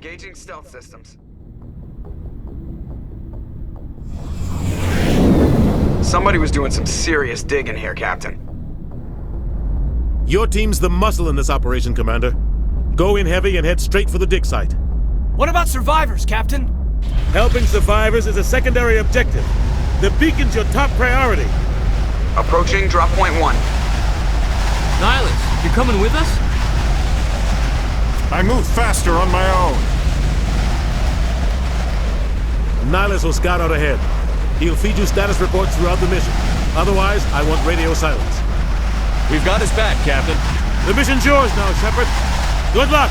Engaging stealth systems. Somebody was doing some serious digging here, Captain. Your team's the muscle in this operation, Commander. Go in heavy and head straight for the dig site. What about survivors, Captain? Helping survivors is a secondary objective. The beacon's your top priority. Approaching drop point 1. Nihilus, you're coming with us? I move faster on my own. Nihilus will scout out ahead. He'll feed you status reports throughout the mission. Otherwise, I want radio silence. We've got his back, Captain. The mission's yours now, Shepard. Good luck!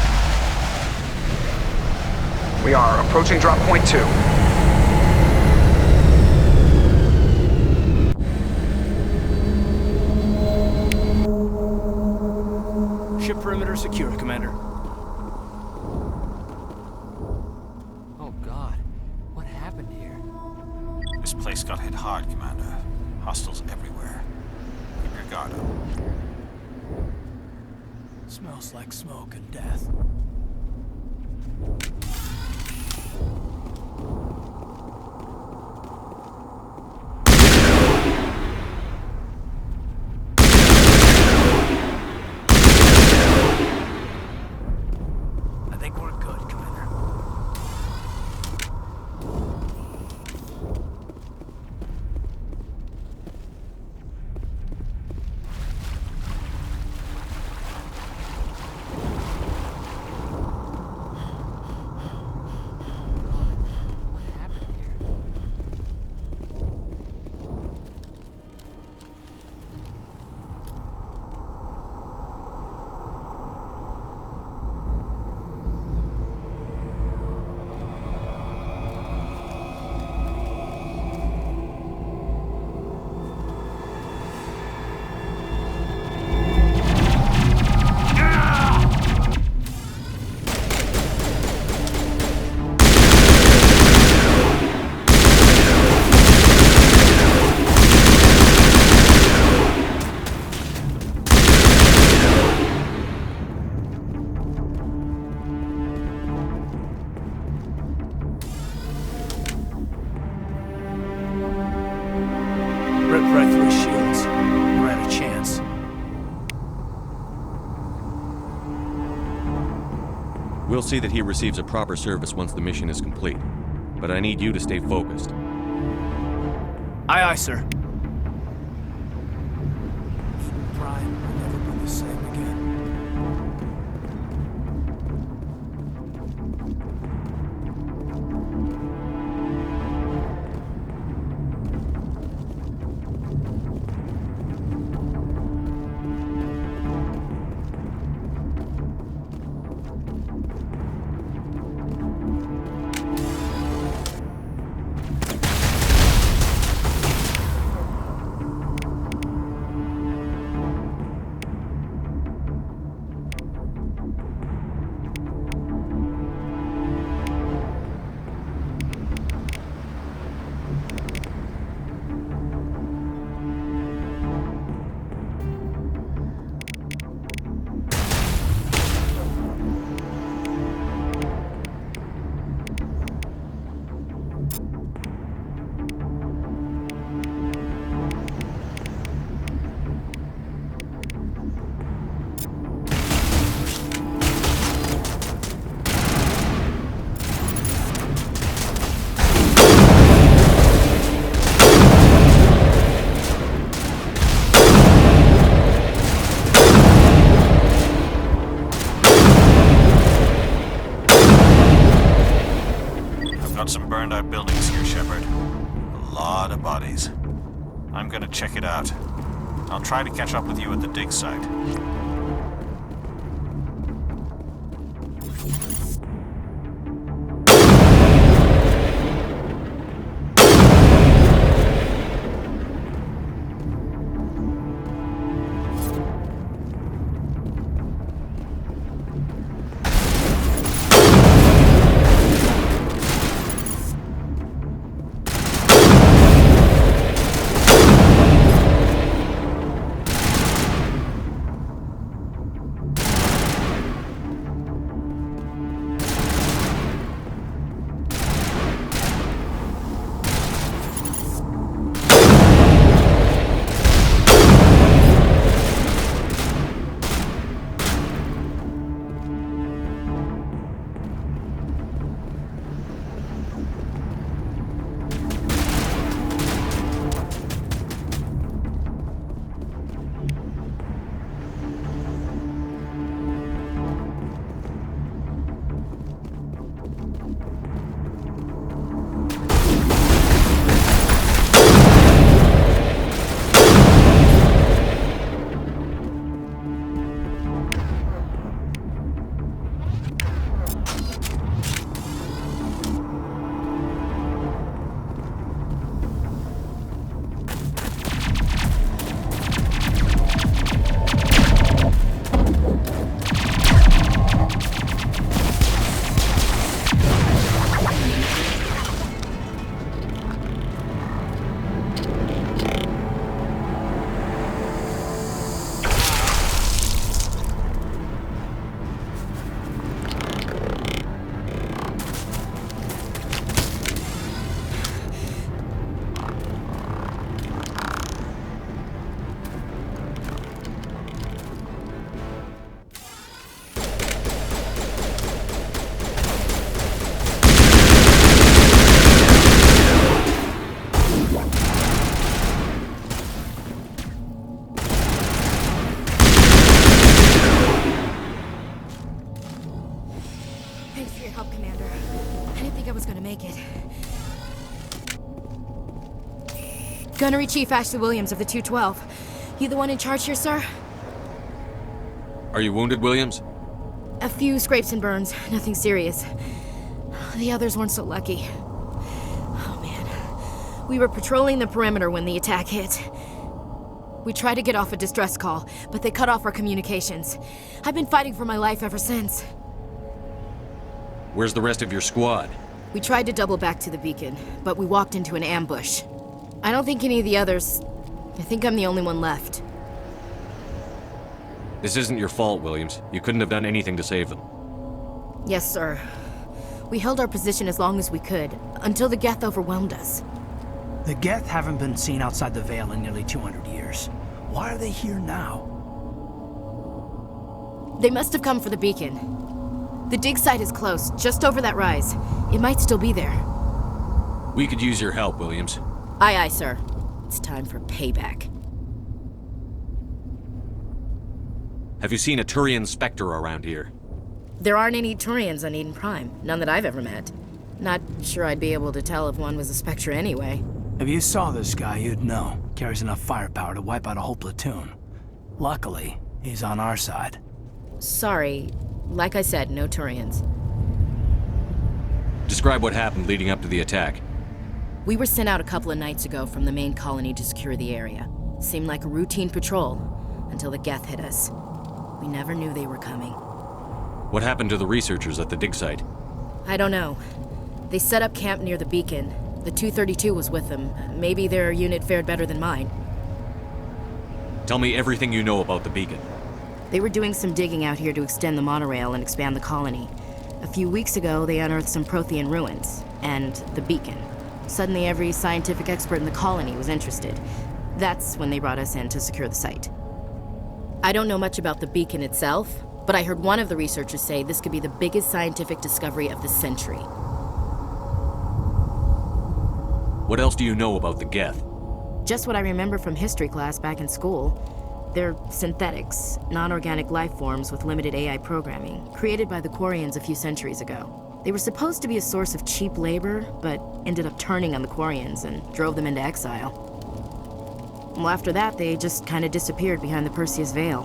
We are approaching drop point 2. Ship perimeter secure, Commander. Oh God, what happened here? This place got hit hard, Commander. Hostiles everywhere. Keep your guard up. Smells like smoke and death. I think we're good, Commander. Ripped right through his shields. Never had a chance. We'll see that he receives a proper service once the mission is complete. But I need you to stay focused. Aye, aye, sir. Brian will never be the same again. Got some burned out buildings here, Shepard. A lot of bodies. I'm gonna check it out. I'll try to catch up with you at the dig site. Thanks for your help, Commander. I didn't think I was gonna make it. Gunnery Chief Ashley Williams of the 212. You the one in charge here, sir? Are you wounded, Williams? A few scrapes and burns, nothing serious. The others weren't so lucky. Oh man. We were patrolling the perimeter when the attack hit. We tried to get off a distress call, but they cut off our communications. I've been fighting for my life ever since. Where's the rest of your squad? We tried to double back to the beacon, but we walked into an ambush. I don't think any of the others... I think I'm the only one left. This isn't your fault, Williams. You couldn't have done anything to save them. Yes, sir. We held our position as long as we could, until the Geth overwhelmed us. The Geth haven't been seen outside the Veil in nearly 200 years. Why are they here now? They must have come for the beacon. The dig site is close, just over that rise. It might still be there. We could use your help, Williams. Aye, aye, sir. It's time for payback. Have you seen a Turian Spectre around here? There aren't any Turians on Eden Prime. None that I've ever met. Not sure I'd be able to tell if one was a Spectre anyway. If you saw this guy, you'd know. Carries enough firepower to wipe out a whole platoon. Luckily, he's on our side. Sorry. Like I said, no Turians. Describe what happened leading up to the attack. We were sent out a couple of nights ago from the main colony to secure the area. Seemed like a routine patrol, until the Geth hit us. We never knew they were coming. What happened to the researchers at the dig site? I don't know. They set up camp near the beacon. The 232 was with them. Maybe their unit fared better than mine. Tell me everything you know about the beacon. They were doing some digging out here to extend the monorail and expand the colony. A few weeks ago, they unearthed some Prothean ruins, and the beacon. Suddenly, every scientific expert in the colony was interested. That's when they brought us in to secure the site. I don't know much about the beacon itself, but I heard one of the researchers say this could be the biggest scientific discovery of the century. What else do you know about the Geth? Just what I remember from history class back in school. They're synthetics, non-organic life forms with limited AI programming, created by the Quarians a few centuries ago. They were supposed to be a source of cheap labor, but ended up turning on the Quarians and drove them into exile. Well, after that, they just kind of disappeared behind the Perseus Veil.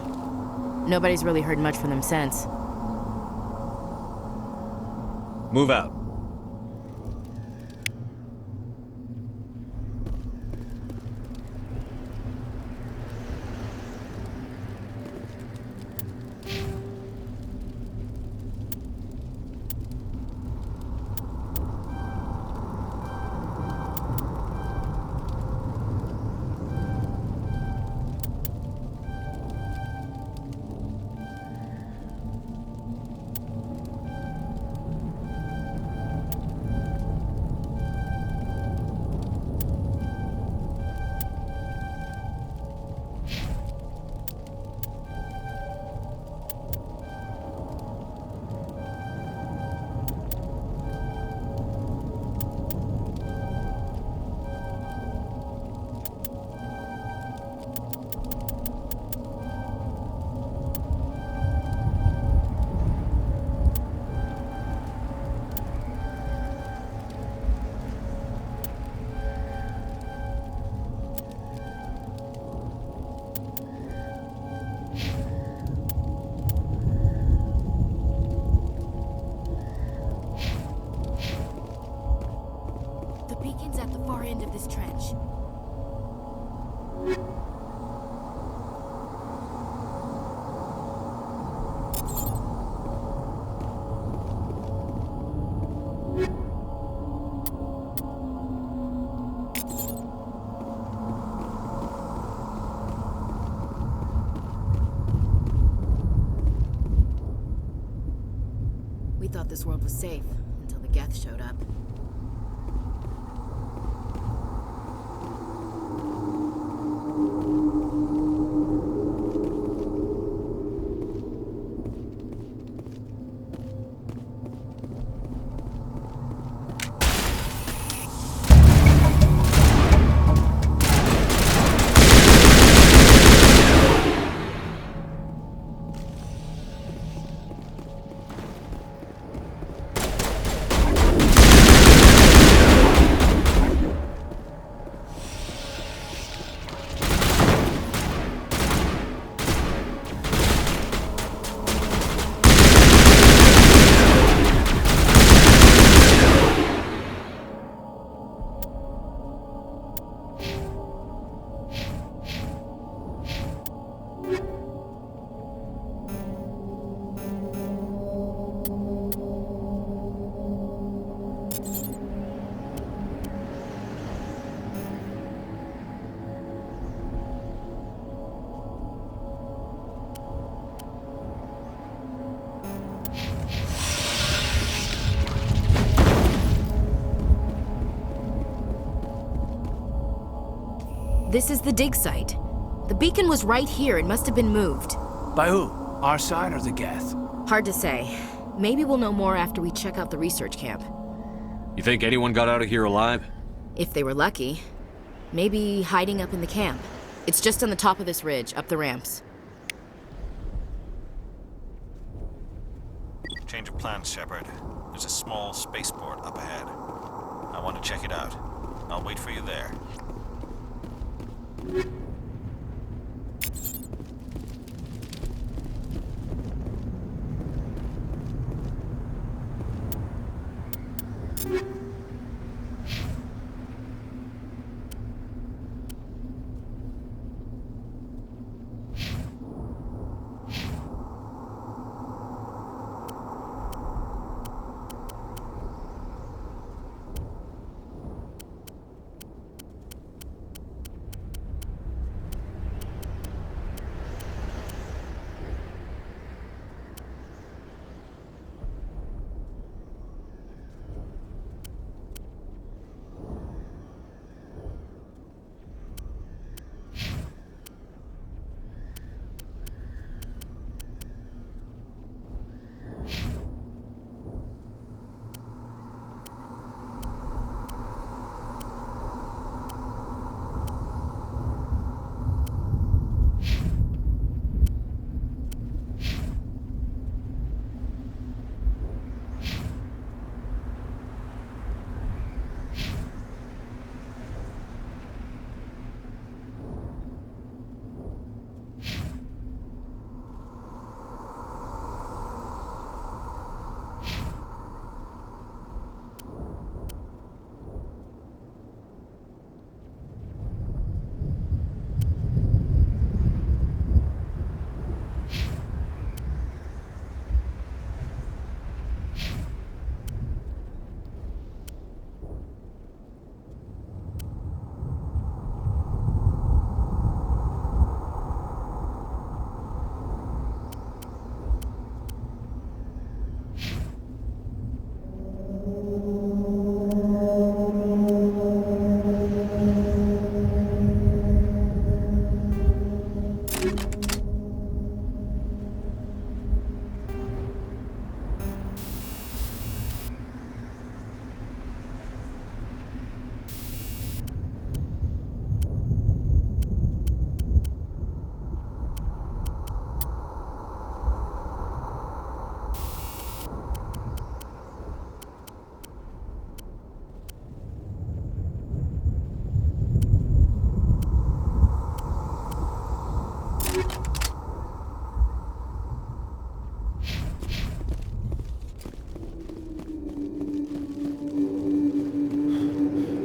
Nobody's really heard much from them since. Move out. End of this trench. We thought this world was safe until the Geth showed up. This is the dig site. The beacon was right here. It must have been moved. By who? Our side or the Geth? Hard to say. Maybe we'll know more after we check out the research camp. You think anyone got out of here alive? If they were lucky. Maybe hiding up in the camp. It's just on the top of this ridge, up the ramps. Change of plans, Shepard. There's a small spaceport up ahead. I want to check it out. I'll wait for you there.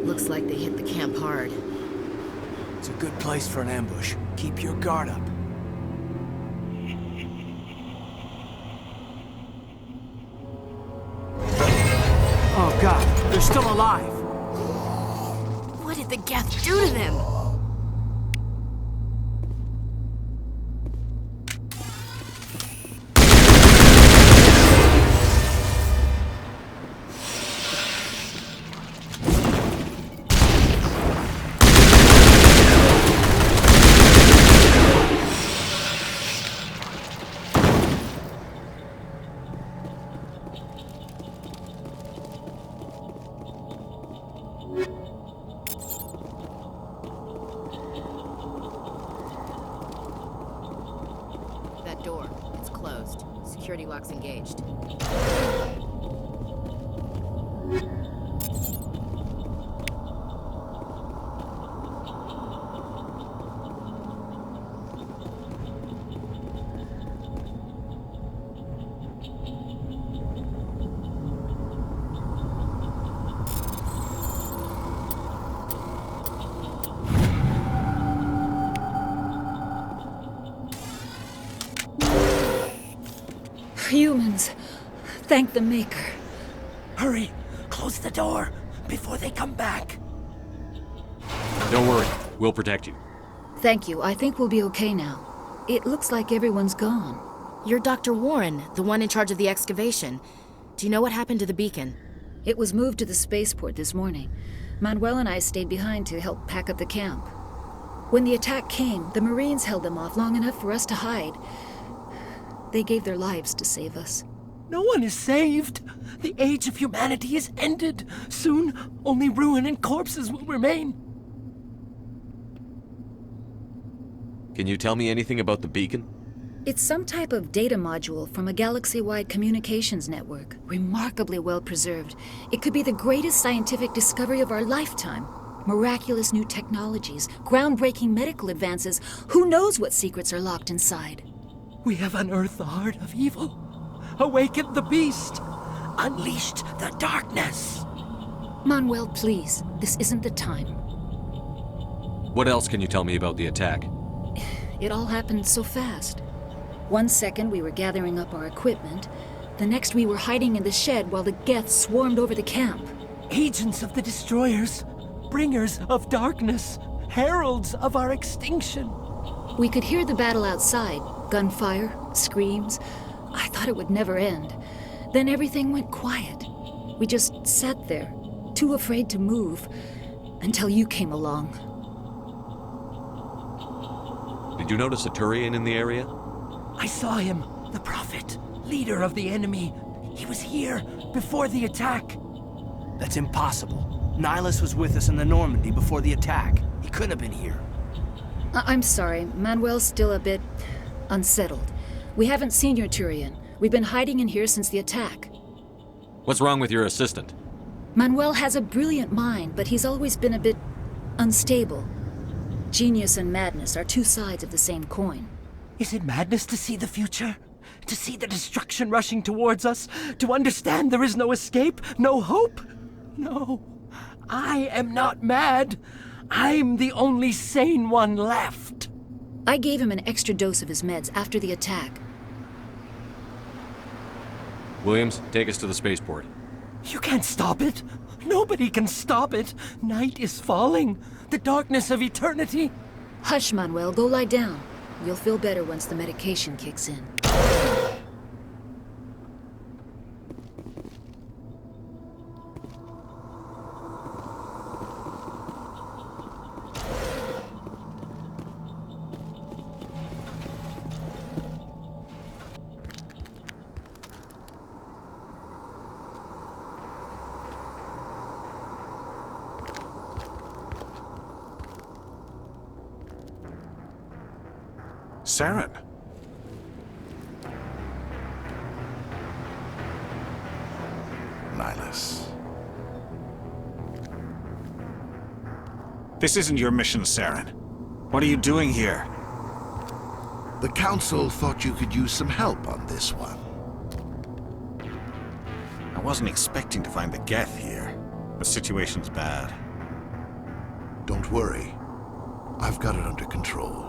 Looks like they hit the camp hard. It's a good place for an ambush. Keep your guard up. Oh god, they're still alive! What did the Geth do to them? That door, it's closed. Security lock's engaged. Humans. Thank the Maker. Hurry! Close the door before they come back. Don't worry. We'll protect you. Thank you. I think we'll be okay now. It looks like everyone's gone. You're Dr. Warren, the one in charge of the excavation. Do you know what happened to the beacon? It was moved to the spaceport this morning. Manuel and I stayed behind to help pack up the camp. When the attack came, the Marines held them off long enough for us to hide. They gave their lives to save us. No one is saved. The age of humanity is ended. Soon, only ruin and corpses will remain. Can you tell me anything about the beacon? It's some type of data module from a galaxy-wide communications network, remarkably well preserved. It could be the greatest scientific discovery of our lifetime. Miraculous new technologies, groundbreaking medical advances. Who knows what secrets are locked inside? We have unearthed the heart of evil, awakened the beast, unleashed the darkness. Manuel, please, this isn't the time. What else can you tell me about the attack? It all happened so fast. 1 second we were gathering up our equipment, the next we were hiding in the shed while the Geth swarmed over the camp. Agents of the destroyers, bringers of darkness, heralds of our extinction. We could hear the battle outside, gunfire, screams. I thought it would never end. Then everything went quiet. We just sat there, too afraid to move, until you came along. Did you notice a Turian in the area? I saw him, the Prophet, leader of the enemy. He was here before the attack. That's impossible. Nihilus was with us in the Normandy before the attack. He couldn't have been here. I'm sorry, Manuel's still a bit unsettled. We haven't seen your Turian. We've been hiding in here since the attack. What's wrong with your assistant? Manuel has a brilliant mind, but he's always been a bit unstable. Genius and madness are two sides of the same coin. Is it madness to see the future? To see the destruction rushing towards us? To understand there is no escape? No hope? No. I am not mad. I'm the only sane one left. I gave him an extra dose of his meds after the attack. Williams, take us to the spaceport. You can't stop it. Nobody can stop it. Night is falling. The darkness of eternity. Hush, Manuel. Go lie down. You'll feel better once the medication kicks in. Saren. Nihilus. This isn't your mission, Saren. What are you doing here? The Council thought you could use some help on this one. I wasn't expecting to find the Geth here. The situation's bad. Don't worry. I've got it under control.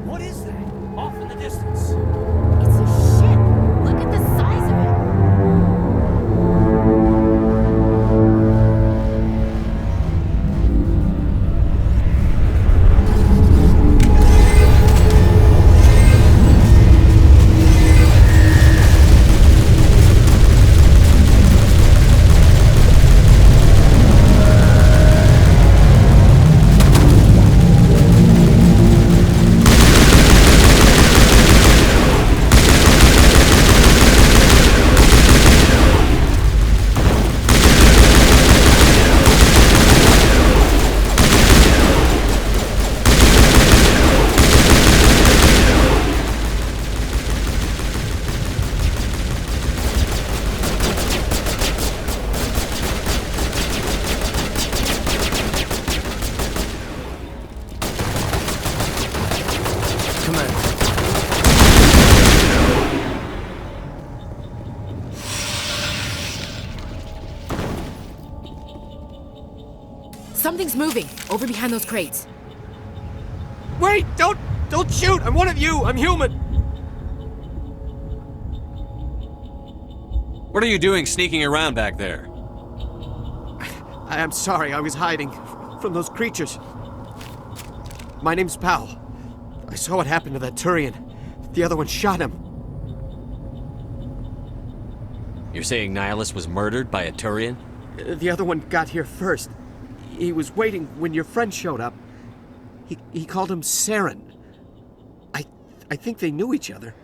What is that? Off in the distance. It's a ship. Look at the size of it. Something's moving, over behind those crates. Wait! Don't shoot! I'm one of you! I'm human! What are you doing sneaking around back there? I'm sorry, I was hiding from those creatures. My name's Powell. I saw what happened to that Turian. The other one shot him. You're saying Nihilus was murdered by a Turian? The other one got here first. He was waiting when your friend showed up. He called him Saren. I think they knew each other.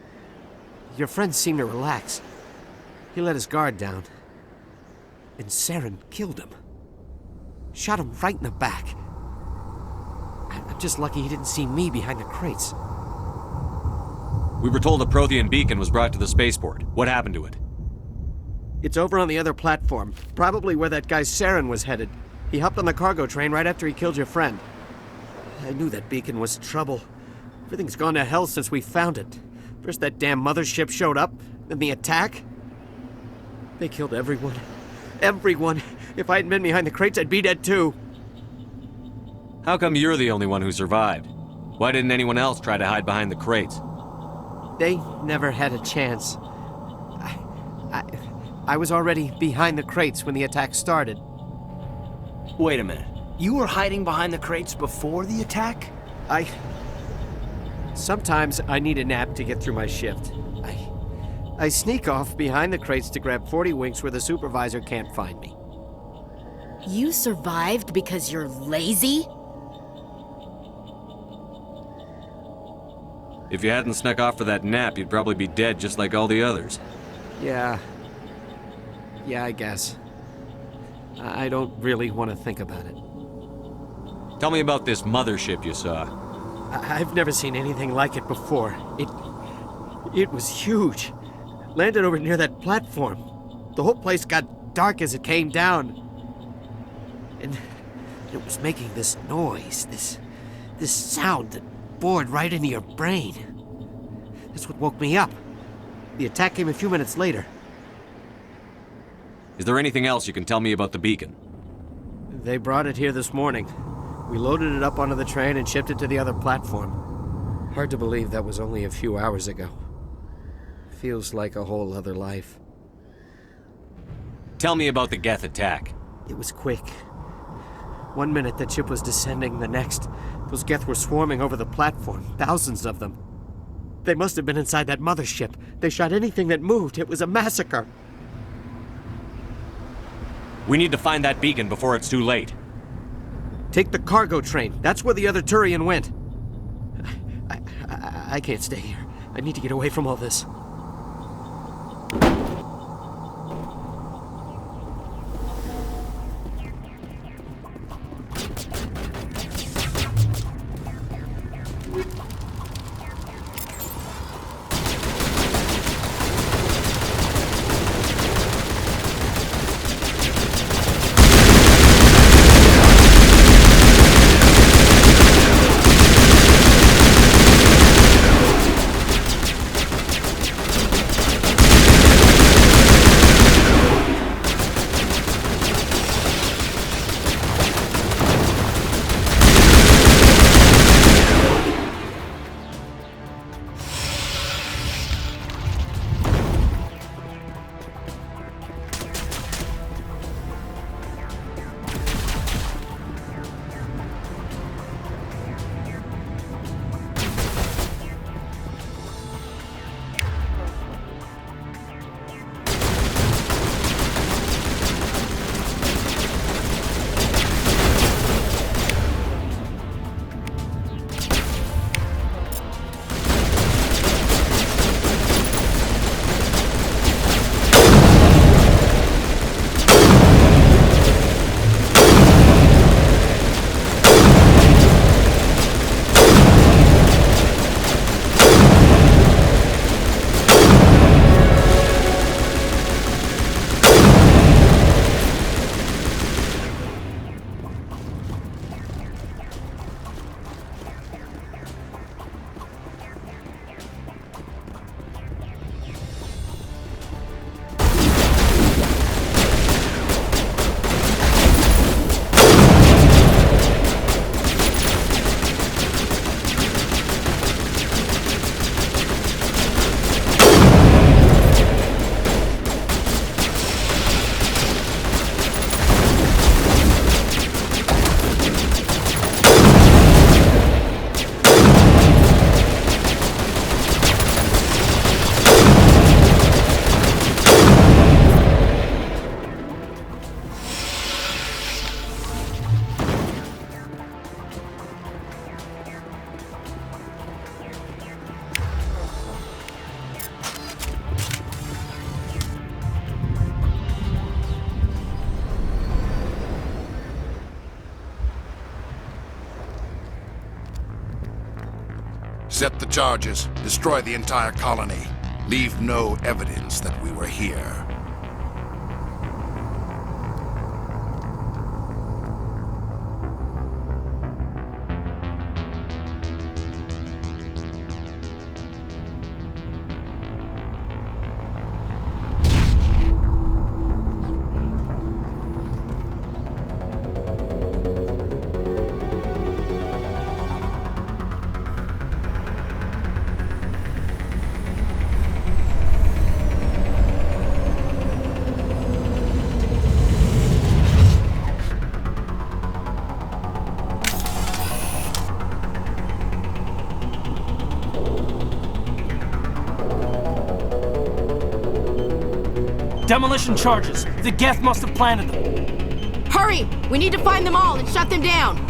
Your friend seemed to relax. He let his guard down. And Saren killed him. Shot him right in the back. I'm just lucky he didn't see me behind the crates. We were told a Prothean beacon was brought to the spaceport. What happened to it? It's over on the other platform, probably where that guy Saren was headed. He hopped on the cargo train right after he killed your friend. I knew that beacon was trouble. Everything's gone to hell since we found it. First that damn mothership showed up, then the attack. They killed everyone. Everyone. If I hadn't been behind the crates, I'd be dead too. How come you're the only one who survived? Why didn't anyone else try to hide behind the crates? They never had a chance. I was already behind the crates when the attack started. Wait a minute. You were hiding behind the crates before the attack? Sometimes I need a nap to get through my shift. I sneak off behind the crates to grab 40 winks where the supervisor can't find me. You survived because you're lazy? If you hadn't snuck off for that nap, you'd probably be dead just like all the others. Yeah, I guess. I don't really want to think about it. Tell me about this mothership you saw. I've never seen anything like it before. It was huge. Landed over near that platform. The whole place got dark as it came down. And it was making this noise, this sound that bored right into your brain. That's what woke me up. The attack came a few minutes later. Is there anything else you can tell me about the beacon? They brought it here this morning. We loaded it up onto the train and shipped it to the other platform. Hard to believe that was only a few hours ago. Feels like a whole other life. Tell me about the Geth attack. It was quick. 1 minute the ship was descending, the next, those Geth were swarming over the platform, thousands of them. They must have been inside that mothership. They shot anything that moved. It was a massacre. We need to find that beacon before it's too late. Take the cargo train. That's where the other Turian went. I can't stay here. I need to get away from all this. Set the charges. Destroy the entire colony. Leave no evidence that we were here. Demolition charges. The Geth must have planted them. Hurry! We need to find them all and shut them down!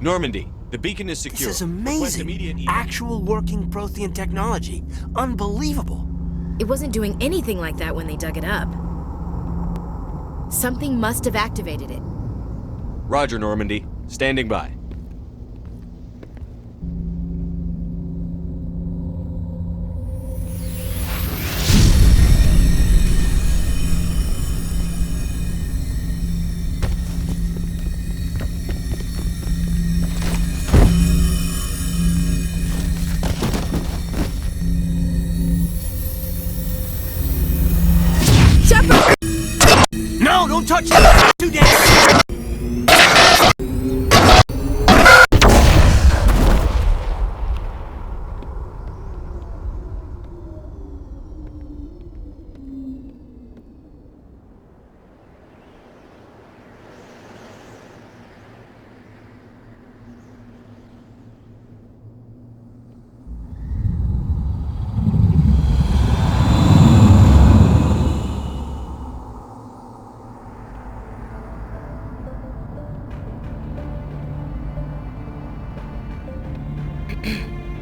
Normandy, the beacon is secure. This is Request immediate amazing. Actual working Prothean technology. Unbelievable. It wasn't doing anything like that when they dug it up. Something must have activated it. Roger, Normandy. Standing by. Don't touch it! Too damn!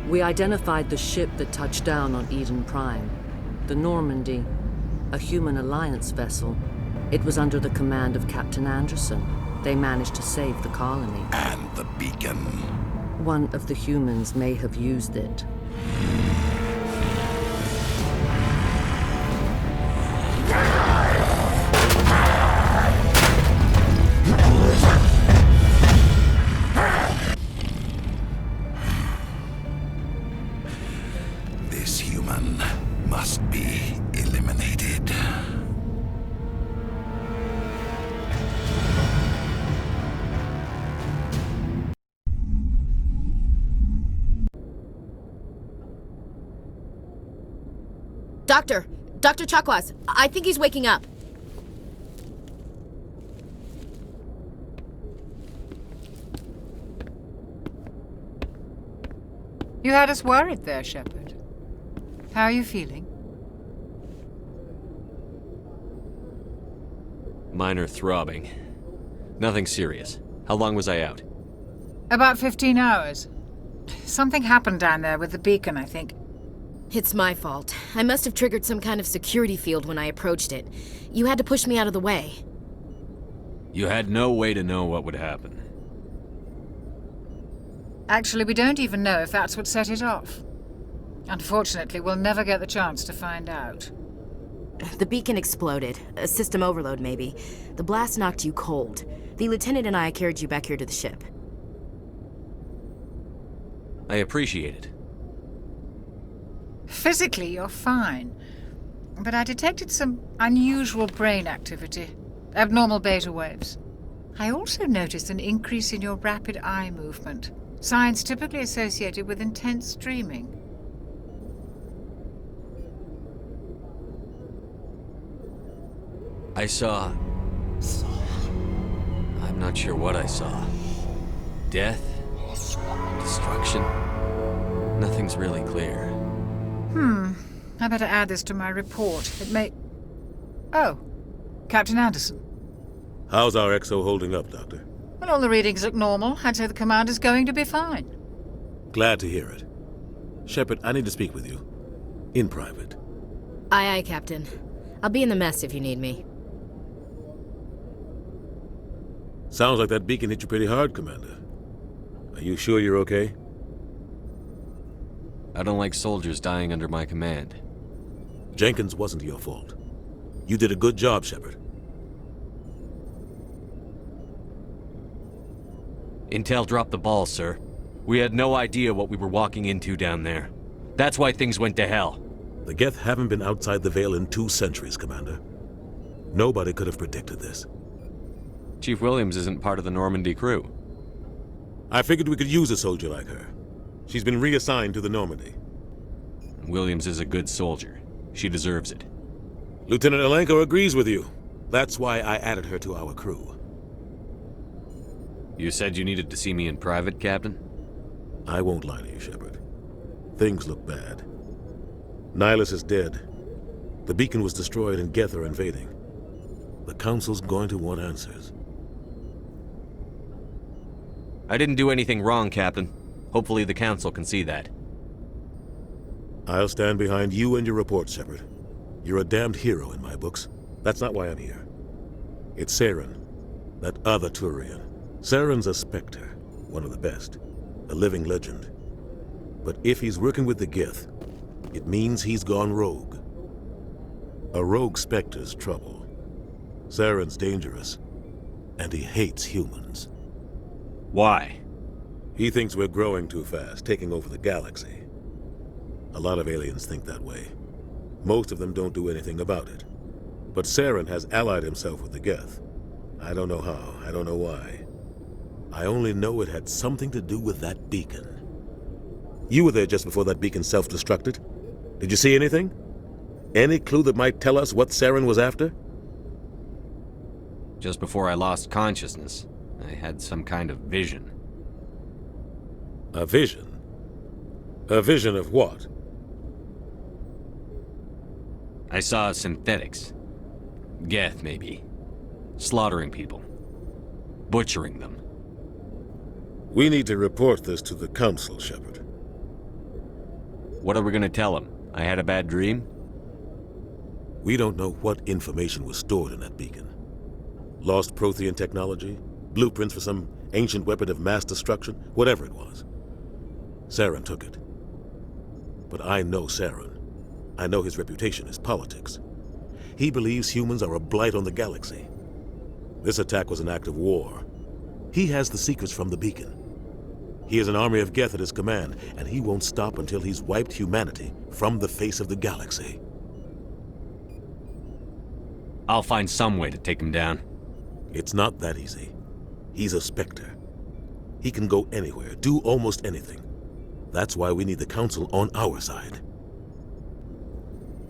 We identified the ship that touched down on Eden Prime. The Normandy, a human alliance vessel. It was under the command of Captain Anderson. They managed to save the colony. And the beacon. One of the humans may have used it. This human must be eliminated. Dr. Chakwas, I think he's waking up. You had us worried there, Shepard. How are you feeling? Minor throbbing. Nothing serious. How long was I out? About 15 hours. Something happened down there with the beacon, I think. It's my fault. I must have triggered some kind of security field when I approached it. You had to push me out of the way. You had no way to know what would happen. Actually, we don't even know if that's what set it off. Unfortunately, we'll never get the chance to find out. The beacon exploded. A system overload, maybe. The blast knocked you cold. The lieutenant and I carried you back here to the ship. I appreciate it. Physically, you're fine. But I detected some unusual brain activity. Abnormal beta waves. I also noticed an increase in your rapid eye movement. Signs typically associated with intense dreaming. I saw... I'm not sure what I saw. Death? Destruction? Nothing's really clear. I better add this to my report. It may... Oh, Captain Anderson. How's our XO holding up, Doctor? Well, all the readings look normal. I'd say the commander's going to be fine. Glad to hear it. Shepard, I need to speak with you. In private. Aye, Captain. I'll be in the mess if you need me. Sounds like that beacon hit you pretty hard, Commander. Are you sure you're okay? I don't like soldiers dying under my command. Jenkins wasn't your fault. You did a good job, Shepard. Intel dropped the ball, sir. We had no idea what we were walking into down there. That's why things went to hell. The Geth haven't been outside the Veil in 2 centuries, Commander. Nobody could have predicted this. Chief Williams isn't part of the Normandy crew. I figured we could use a soldier like her. She's been reassigned to the Normandy. Williams is a good soldier. She deserves it. Lieutenant Alenko agrees with you. That's why I added her to our crew. You said you needed to see me in private, Captain? I won't lie to you, Shepard. Things look bad. Nihilus is dead. The beacon was destroyed and Geth are invading. The Council's going to want answers. I didn't do anything wrong, Captain. Hopefully the Council can see that. I'll stand behind you and your report, Shepard. You're a damned hero in my books. That's not why I'm here. It's Saren, that other Turian. Saren's a Spectre, one of the best. A living legend. But if he's working with the Geth, it means he's gone rogue. A rogue Spectre's trouble. Saren's dangerous, and he hates humans. Why? He thinks we're growing too fast, taking over the galaxy. A lot of aliens think that way. Most of them don't do anything about it. But Saren has allied himself with the Geth. I don't know how, I don't know why. I only know it had something to do with that beacon. You were there just before that beacon self-destructed. Did you see anything? Any clue that might tell us what Saren was after? Just before I lost consciousness, I had some kind of vision. A vision? A vision of what? I saw synthetics. Geth, maybe. Slaughtering people. Butchering them. We need to report this to the Council, Shepard. What are we gonna tell them? I had a bad dream? We don't know what information was stored in that beacon. Lost Prothean technology? Blueprints for some ancient weapon of mass destruction? Whatever it was. Saren took it. But I know Saren. I know his reputation is politics. He believes humans are a blight on the galaxy. This attack was an act of war. He has the secrets from the beacon. He has an army of Geth at his command, and he won't stop until he's wiped humanity from the face of the galaxy. I'll find some way to take him down. It's not that easy. He's a Spectre. He can go anywhere, do almost anything. That's why we need the Council on our side.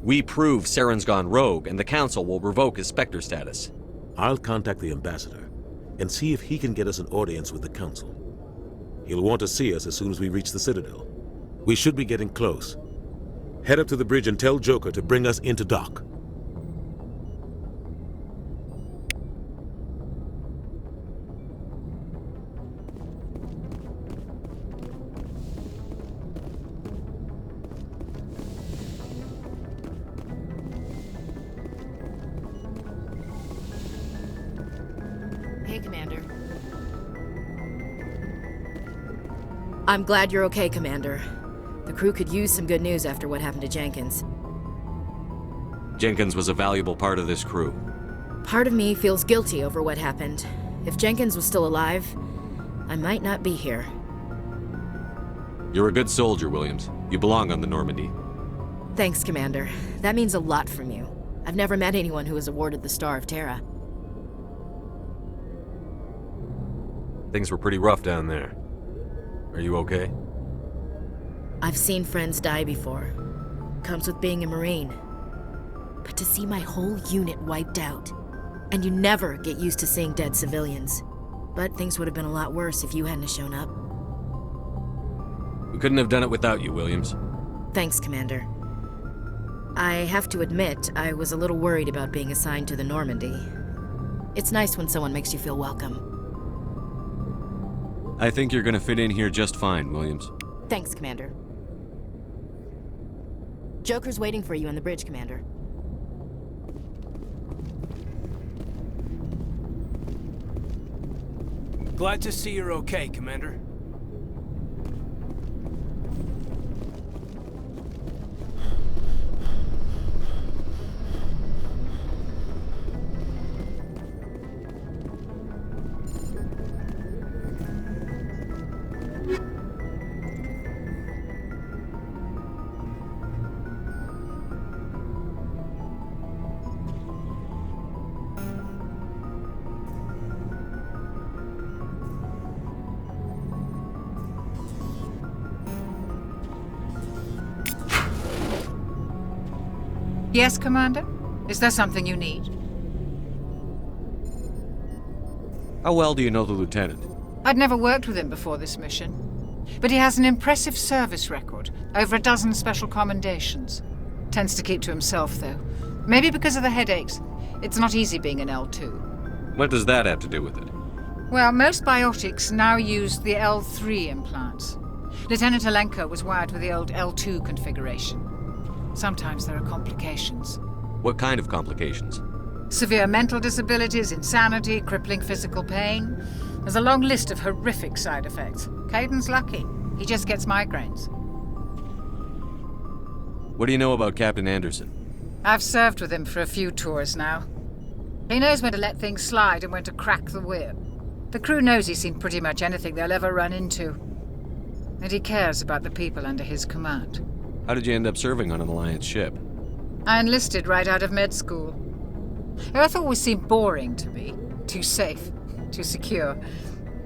We prove Saren's gone rogue, and the Council will revoke his Spectre status. I'll contact the Ambassador and see if he can get us an audience with the Council. He'll want to see us as soon as we reach the Citadel. We should be getting close. Head up to the bridge and tell Joker to bring us into dock. Hey, Commander. I'm glad you're okay, Commander. The crew could use some good news after what happened to Jenkins. Jenkins was a valuable part of this crew. Part of me feels guilty over what happened. If Jenkins was still alive, I might not be here. You're a good soldier, Williams. You belong on the Normandy. Thanks, Commander. That means a lot from you. I've never met anyone who was awarded the Star of Terra. Things were pretty rough down there. Are you okay? I've seen friends die before. Comes with being a Marine. But to see my whole unit wiped out, and you never get used to seeing dead civilians. But things would have been a lot worse if you hadn't shown up. We couldn't have done it without you, Williams. Thanks, Commander. I have to admit, I was a little worried about being assigned to the Normandy. It's nice when someone makes you feel welcome. I think you're gonna fit in here just fine, Williams. Thanks, Commander. Joker's waiting for you on the bridge, Commander. Glad to see you're okay, Commander. Yes, Commander? Is there something you need? How well do you know the Lieutenant? I'd never worked with him before this mission. But he has an impressive service record, over a dozen special commendations. Tends to keep to himself, though. Maybe because of the headaches. It's not easy being an L2. What does that have to do with it? Well, most biotics now use the L3 implants. Lieutenant Alenko was wired with the old L2 configuration. Sometimes there are complications. What kind of complications? Severe mental disabilities, insanity, crippling physical pain. There's a long list of horrific side effects. Caden's lucky. He just gets migraines. What do you know about Captain Anderson? I've served with him for a few tours now. He knows when to let things slide and when to crack the whip. The crew knows he's seen pretty much anything they'll ever run into. And he cares about the people under his command. How did you end up serving on an Alliance ship? I enlisted right out of med school. Earth always seemed boring to me. Too safe, too secure.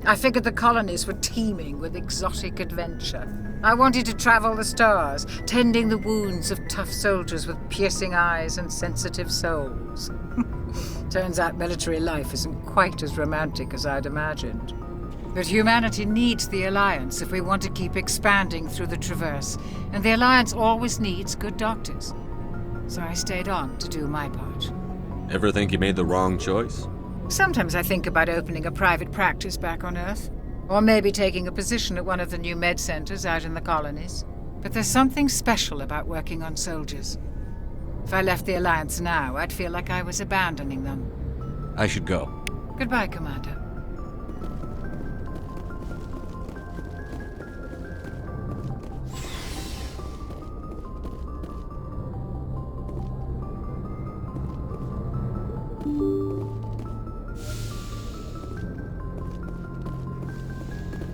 I figured the colonies were teeming with exotic adventure. I wanted to travel the stars, tending the wounds of tough soldiers with piercing eyes and sensitive souls. Turns out military life isn't quite as romantic as I'd imagined. But humanity needs the Alliance if we want to keep expanding through the Traverse, and the Alliance always needs good doctors. So I stayed on to do my part. Ever think you made the wrong choice? Sometimes I think about opening a private practice back on Earth, or maybe taking a position at one of the new med centers out in the colonies. But there's something special about working on soldiers. If I left the Alliance now, I'd feel like I was abandoning them. I should go. Goodbye, Commander.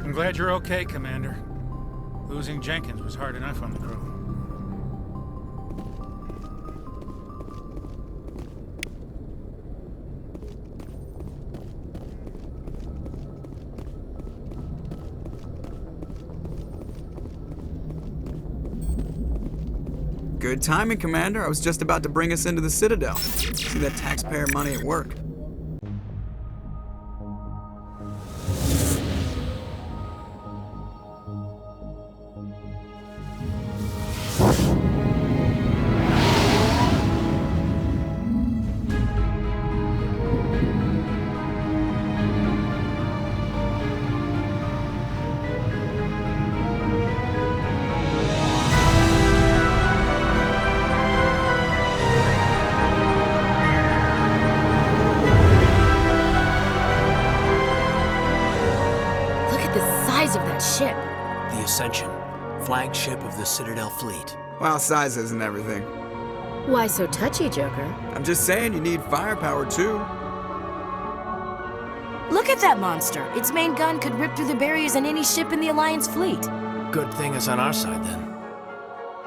I'm glad you're okay, Commander. Losing Jenkins was hard enough on the crew. Good timing, Commander. I was just about to bring us into the Citadel. See that taxpayer money at work. Ship. The Ascension, flagship of the Citadel fleet. Well, size isn't everything. Why so touchy, Joker? I'm just saying you need firepower too. Look at that monster. Its main gun could rip through the barriers in any ship in the Alliance fleet. Good thing it's on our side then.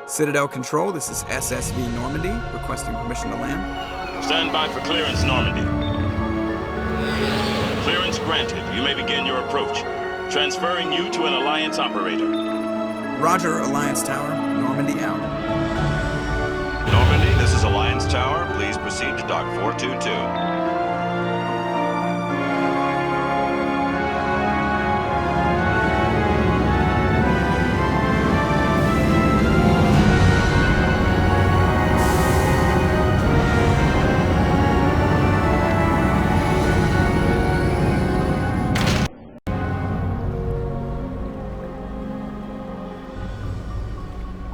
Citadel Control, this is SSV Normandy, requesting permission to land. Stand by for clearance, Normandy. Clearance granted. You may begin your approach. Transferring you to an Alliance operator. Roger, Alliance Tower. Normandy out. Normandy, this is Alliance Tower. Please proceed to Dock 422.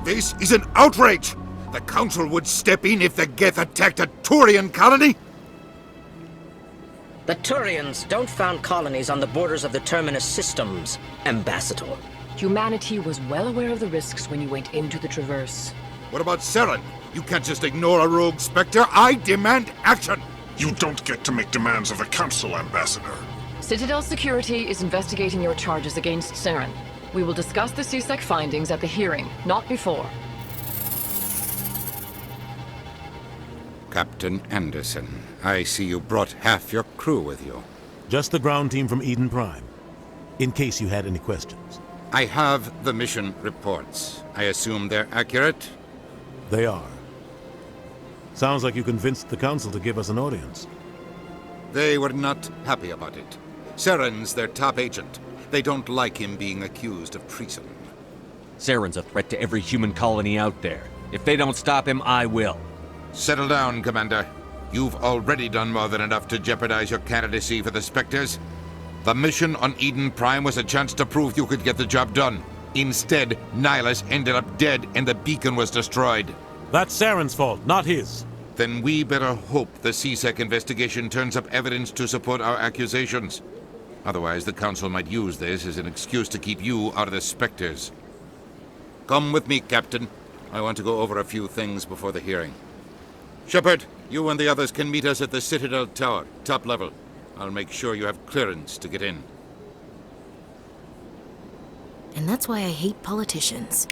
This is an outrage! The Council would step in if the Geth attacked a Turian colony? The Turians don't found colonies on the borders of the Terminus systems, Ambassador. Humanity was well aware of the risks when you went into the Traverse. What about Saren? You can't just ignore a rogue Spectre. I demand action! You don't get to make demands of the Council, Ambassador. Citadel Security is investigating your charges against Saren. We will discuss the CSEC findings at the hearing, not before. Captain Anderson, I see you brought half your crew with you. Just the ground team from Eden Prime, in case you had any questions. I have the mission reports. I assume they're accurate? They are. Sounds like you convinced the Council to give us an audience. They were not happy about it. Saren's their top agent. They don't like him being accused of treason. Saren's a threat to every human colony out there. If they don't stop him, I will. Settle down, Commander. You've already done more than enough to jeopardize your candidacy for the Spectres. The mission on Eden Prime was a chance to prove you could get the job done. Instead, Nihilus ended up dead and the beacon was destroyed. That's Saren's fault, not his. Then we better hope the CSEC investigation turns up evidence to support our accusations. Otherwise, the Council might use this as an excuse to keep you out of the Spectres. Come with me, Captain. I want to go over a few things before the hearing. Shepard, you and the others can meet us at the Citadel Tower, top level. I'll make sure you have clearance to get in. And that's why I hate politicians.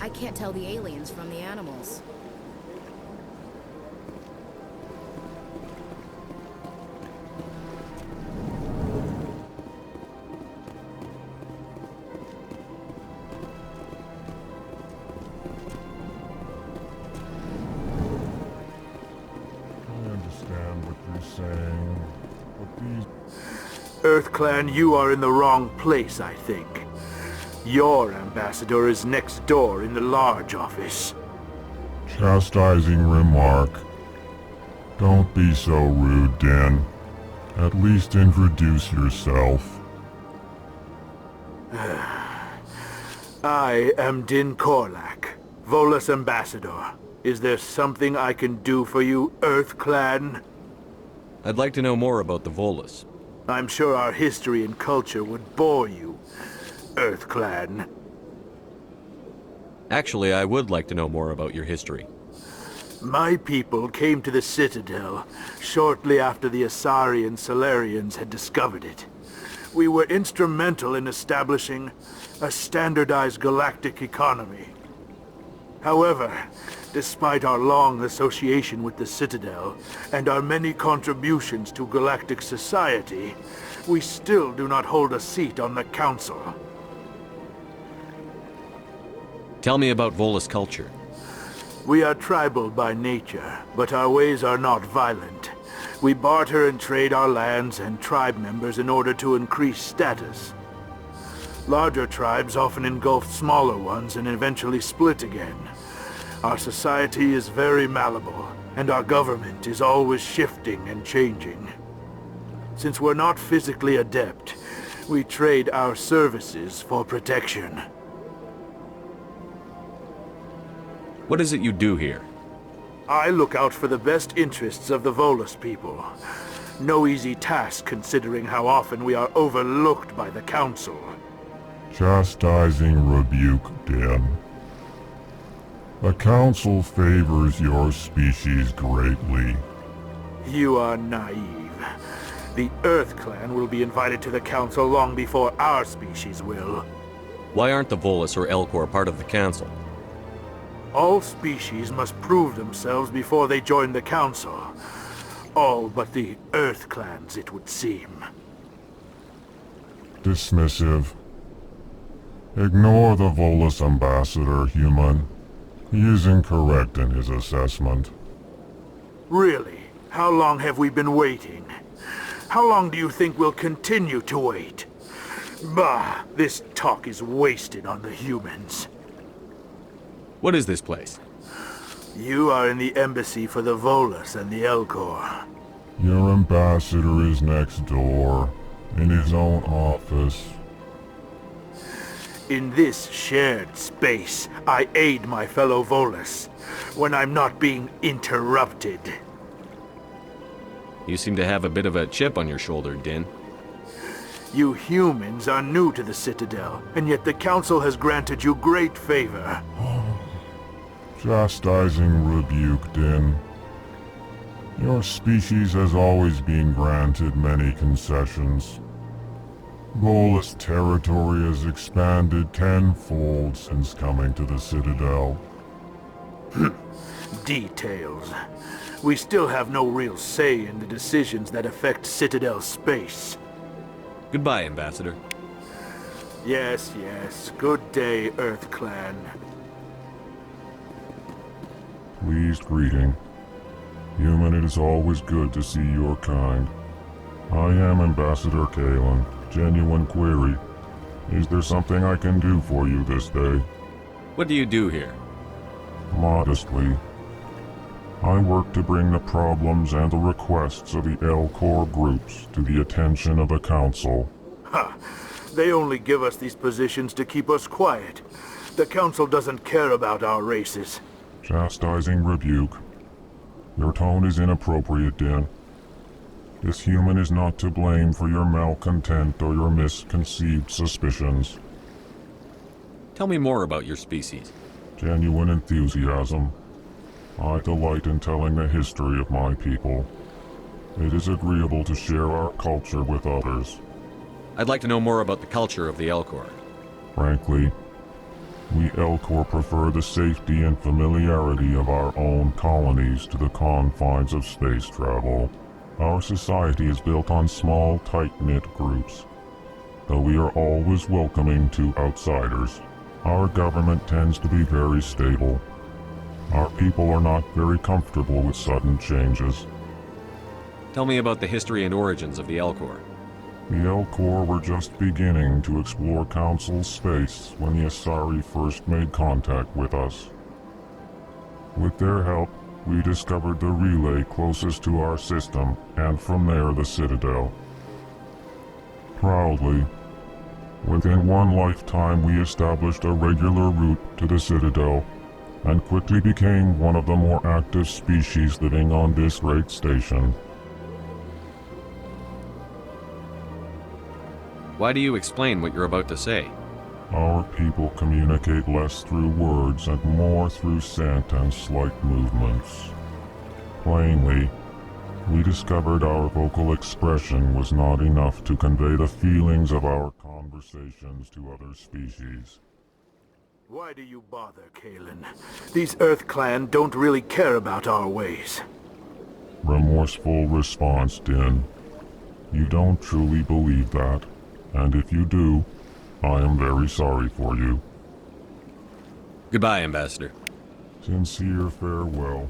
I can't tell the aliens from the animals. Saying, but these... EarthClan, you are in the wrong place, I think. Your ambassador is next door in the large office. Chastising remark. Don't be so rude, Din. At least introduce yourself. I am Din Korlak, Volus ambassador. Is there something I can do for you, EarthClan? I'd like to know more about the Volus. I'm sure our history and culture would bore you, EarthClan. Actually, I would like to know more about your history. My people came to the Citadel shortly after the Asari Solarians had discovered it. We were instrumental in establishing a standardized galactic economy. However, despite our long association with the Citadel and our many contributions to galactic society, we still do not hold a seat on the Council. Tell me about Volus culture. We are tribal by nature, but our ways are not violent. We barter and trade our lands and tribe members in order to increase status. Larger tribes often engulf smaller ones and eventually split again. Our society is very malleable, and our government is always shifting and changing. Since we're not physically adept, we trade our services for protection. What is it you do here? I look out for the best interests of the Volus people. No easy task considering how often we are overlooked by the Council. Chastising rebuke, Din. The Council favors your species greatly. You are naive. The EarthClan will be invited to the Council long before our species will. Why aren't the Volus or Elcor part of the Council? All species must prove themselves before they join the Council. All but the EarthClans, it would seem. Dismissive. Ignore the Volus ambassador, human. He is incorrect in his assessment. Really? How long have we been waiting? How long do you think we'll continue to wait? Bah, this talk is wasted on the humans. What is this place? You are in the embassy for the Volus and the Elcor. Your ambassador is next door, in his own office. In this shared space, I aid my fellow Volus, when I'm not being interrupted. You seem to have a bit of a chip on your shoulder, Din. You humans are new to the Citadel, and yet the Council has granted you great favor. Chastising rebuke, Din. Your species has always been granted many concessions. Volus territory has expanded tenfold since coming to the Citadel. Details. We still have no real say in the decisions that affect Citadel space. Goodbye, Ambassador. Yes, yes. Good day, EarthClan. Pleased greeting. Human, it is always good to see your kind. I am Ambassador Kalen. Genuine query. Is there something I can do for you this day? What do you do here? Modestly. I work to bring the problems and the requests of the Elcor groups to the attention of the Council. Ha! They only give us these positions to keep us quiet. The Council doesn't care about our races. Chastising rebuke. Your tone is inappropriate, Din. This human is not to blame for your malcontent or your misconceived suspicions. Tell me more about your species. Genuine enthusiasm. I delight in telling the history of my people. It is agreeable to share our culture with others. I'd like to know more about the culture of the Elcor. Frankly, We Elcor prefer the safety and familiarity of our own colonies to the confines of space travel. Our society is built on small, tight-knit groups. Though we are always welcoming to outsiders, our government tends to be very stable. Our people are not very comfortable with sudden changes. Tell me about the history and origins of the Elcor. The Elcor were just beginning to explore Council space when the Asari first made contact with us. With their help, we discovered the relay closest to our system, and from there the Citadel. Proudly, within one lifetime we established a regular route to the Citadel, and quickly became one of the more active species living on this great station. Why do you explain what you're about to say? Our people communicate less through words and more through scent and slight movements. Plainly, we discovered our vocal expression was not enough to convey the feelings of our conversations to other species. Why do you bother, Kalen? These Earth Clan don't really care about our ways. Remorseful response, Din. You don't truly believe that. And if you do, I am very sorry for you. Goodbye, Ambassador. Sincere farewell.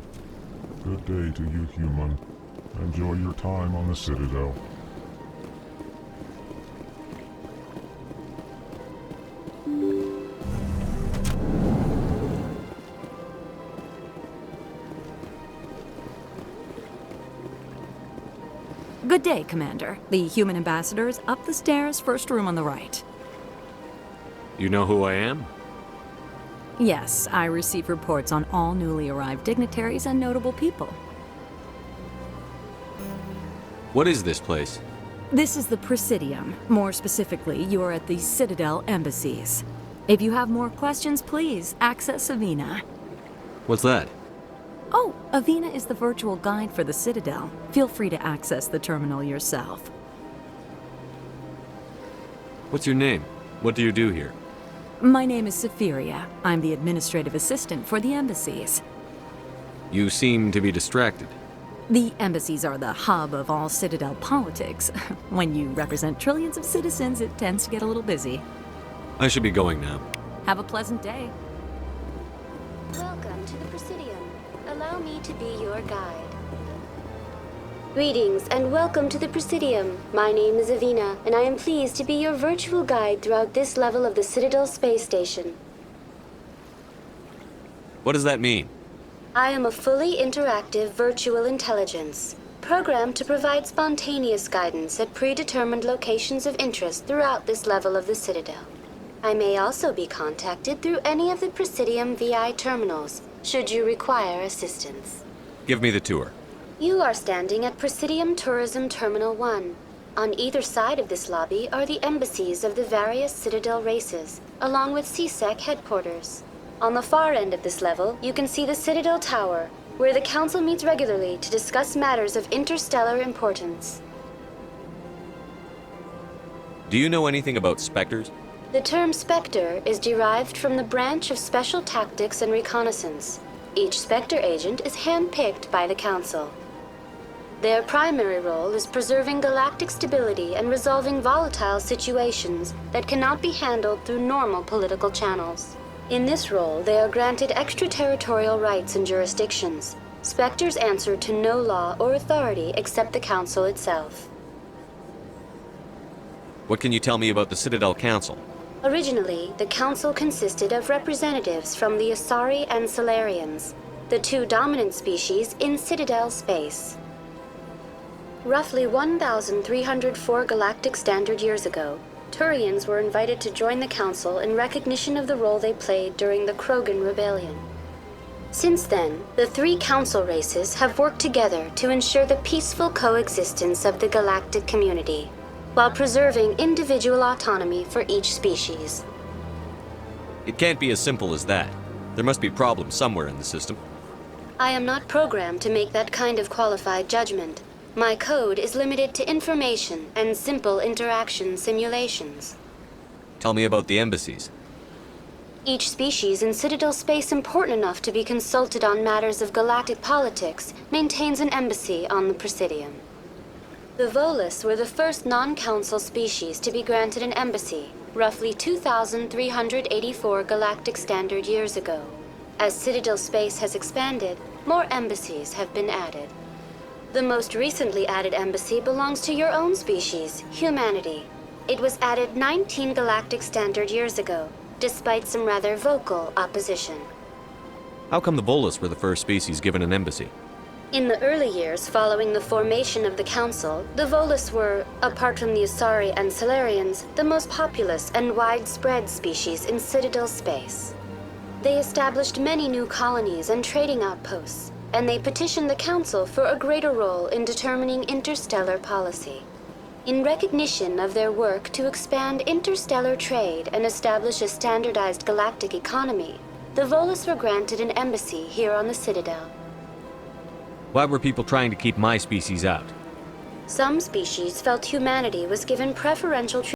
Good day to you, human. Enjoy your time on the Citadel. Good day, Commander. The human ambassador is up the stairs, first room on the right. You know who I am? Yes, I receive reports on all newly arrived dignitaries and notable people. What is this place? This is the Presidium. More specifically, you are at the Citadel embassies. If you have more questions, please access Avina. What's that? Oh, Avina is the virtual guide for the Citadel. Feel free to access the terminal yourself. What's your name? What do you do here? My name is Safiria. I'm the administrative assistant for the embassies. You seem to be distracted. The embassies are the hub of all Citadel politics. When you represent trillions of citizens, it tends to get a little busy. I should be going now. Have a pleasant day. Welcome to the Presidium. Allow me to be your guide. Greetings and welcome to the Presidium. My name is Avina, and I am pleased to be your virtual guide throughout this level of the Citadel space station. What does that mean? I am a fully interactive virtual intelligence, programmed to provide spontaneous guidance at predetermined locations of interest throughout this level of the Citadel. I may also be contacted through any of the Presidium VI terminals, should you require assistance. Give me the tour. You are standing at Presidium Tourism Terminal 1. On either side of this lobby are the embassies of the various Citadel races, along with CSEC headquarters. On the far end of this level, you can see the Citadel Tower, where the Council meets regularly to discuss matters of interstellar importance. Do you know anything about specters? The term Spectre is derived from the branch of Special Tactics and Reconnaissance. Each Spectre agent is handpicked by the Council. Their primary role is preserving galactic stability and resolving volatile situations that cannot be handled through normal political channels. In this role, they are granted extraterritorial rights and jurisdictions. Spectres answer to no law or authority except the Council itself. What can you tell me about the Citadel Council? Originally, the Council consisted of representatives from the Asari and Solarians, the two dominant species in Citadel space. Roughly 1,304 galactic standard years ago, Turians were invited to join the Council in recognition of the role they played during the Krogan Rebellion. Since then, the three Council races have worked together to ensure the peaceful coexistence of the galactic community, while preserving individual autonomy for each species. It can't be as simple as that. There must be problems somewhere in the system. I am not programmed to make that kind of qualified judgment. My code is limited to information and simple interaction simulations. Tell me about the embassies. Each species in Citadel space important enough to be consulted on matters of galactic politics maintains an embassy on the Presidium. The Volus were the first non-council species to be granted an embassy, roughly 2,384 galactic standard years ago. As Citadel space has expanded, more embassies have been added. The most recently added embassy belongs to your own species, humanity. It was added 19 galactic standard years ago, despite some rather vocal opposition. How come the Volus were the first species given an embassy? In the early years following the formation of the Council, the Volus were, apart from the Asari and Salarians, the most populous and widespread species in Citadel space. They established many new colonies and trading outposts, and they petitioned the Council for a greater role in determining interstellar policy. In recognition of their work to expand interstellar trade and establish a standardized galactic economy, the Volus were granted an embassy here on the Citadel. Why were people trying to keep my species out? Some species felt humanity was given preferential treatment